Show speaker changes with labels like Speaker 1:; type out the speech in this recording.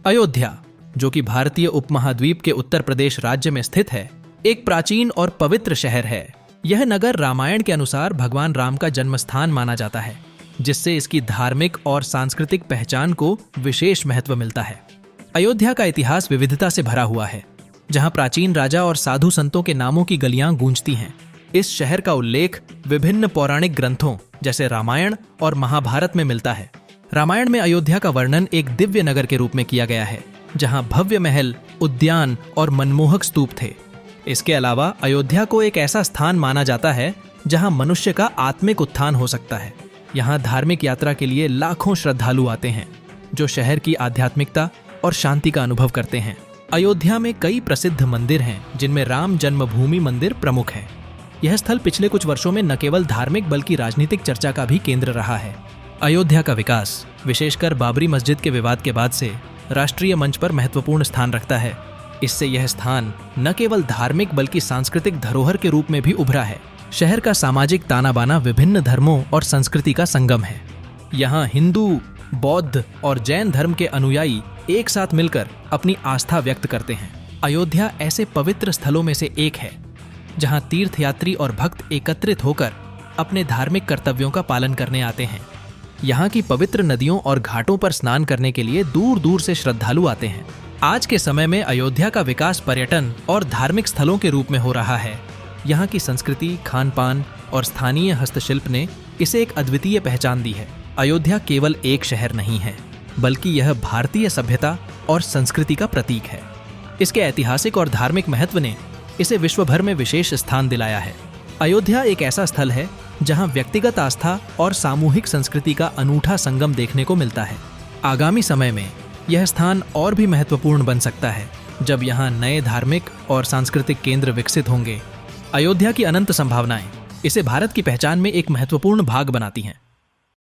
Speaker 1: अयोध्या, जो कि भारतीय उपमहाद्वीप के उत्तर प्रदेश राज्य में स्थित है, एक प्राचीन और पवित्र शहर है। यह नगर रामायण के अनुसार भगवान राम का जन्म स्थान माना जाता है, जिससे इसकी धार्मिक और सांस्कृतिक पहचान को विशेष महत्व मिलता है। अयोध्या का इतिहास विविधता से भरा हुआ है, जहां प्राचीन राजा और साधु संतों के नामों की गलियां गूंजती हैं। इस शहर का उल्लेख विभिन्न पौराणिक ग्रंथों जैसे रामायण और महाभारत में मिलता है। रामायण में अयोध्या का वर्णन एक दिव्य नगर के रूप में किया गया है, जहां भव्य महल, उद्यान और मनमोहक स्तूप थे। इसके अलावा अयोध्या को एक ऐसा स्थान माना जाता है जहां मनुष्य का आत्मिक उत्थान हो सकता है। यहाँ धार्मिक यात्रा के लिए लाखों श्रद्धालु आते हैं, जो शहर की आध्यात्मिकता और शांति का अनुभव करते हैं। अयोध्या में कई प्रसिद्ध मंदिर हैं, जिनमें राम जन्मभूमि मंदिर प्रमुख है। यह स्थल पिछले कुछ वर्षों में न केवल धार्मिक बल्कि राजनीतिक चर्चा का भी केंद्र रहा है। अयोध्या का विकास, विशेषकर बाबरी मस्जिद के विवाद के बाद से, राष्ट्रीय मंच पर महत्वपूर्ण स्थान रखता है। इससे यह स्थान न केवल धार्मिक बल्कि सांस्कृतिक धरोहर के रूप में भी उभरा है। शहर का सामाजिक ताना बाना विभिन्न धर्मों और संस्कृति का संगम है। यहाँ हिंदू, बौद्ध और जैन धर्म के अनुयायी एक साथ मिलकर अपनी आस्था व्यक्त करते हैं। अयोध्या ऐसे पवित्र स्थलों में से एक है जहाँ तीर्थयात्री और भक्त एकत्रित होकर अपने धार्मिक कर्तव्यों का पालन करने आते हैं। यहाँ की पवित्र नदियों और घाटों पर स्नान करने के लिए दूर दूर से श्रद्धालु आते हैं। आज के समय में अयोध्या का विकास पर्यटन और धार्मिक स्थलों के रूप में हो रहा है। यहाँ की संस्कृति, खान पान और स्थानीय हस्तशिल्प ने इसे एक अद्वितीय पहचान दी है। अयोध्या केवल एक शहर नहीं है, बल्कि यह भारतीय सभ्यता और संस्कृति का प्रतीक है। इसके ऐतिहासिक और धार्मिक महत्व ने इसे विश्व भर में विशेष स्थान दिलाया है। अयोध्या एक ऐसा स्थल है जहां व्यक्तिगत आस्था और सामूहिक संस्कृति का अनूठा संगम देखने को मिलता है। आगामी समय में यह स्थान और भी महत्वपूर्ण बन सकता है, जब यहाँ नए धार्मिक और सांस्कृतिक केंद्र विकसित होंगे। अयोध्या की अनंत संभावनाएं इसे भारत की पहचान में एक महत्वपूर्ण भाग बनाती हैं।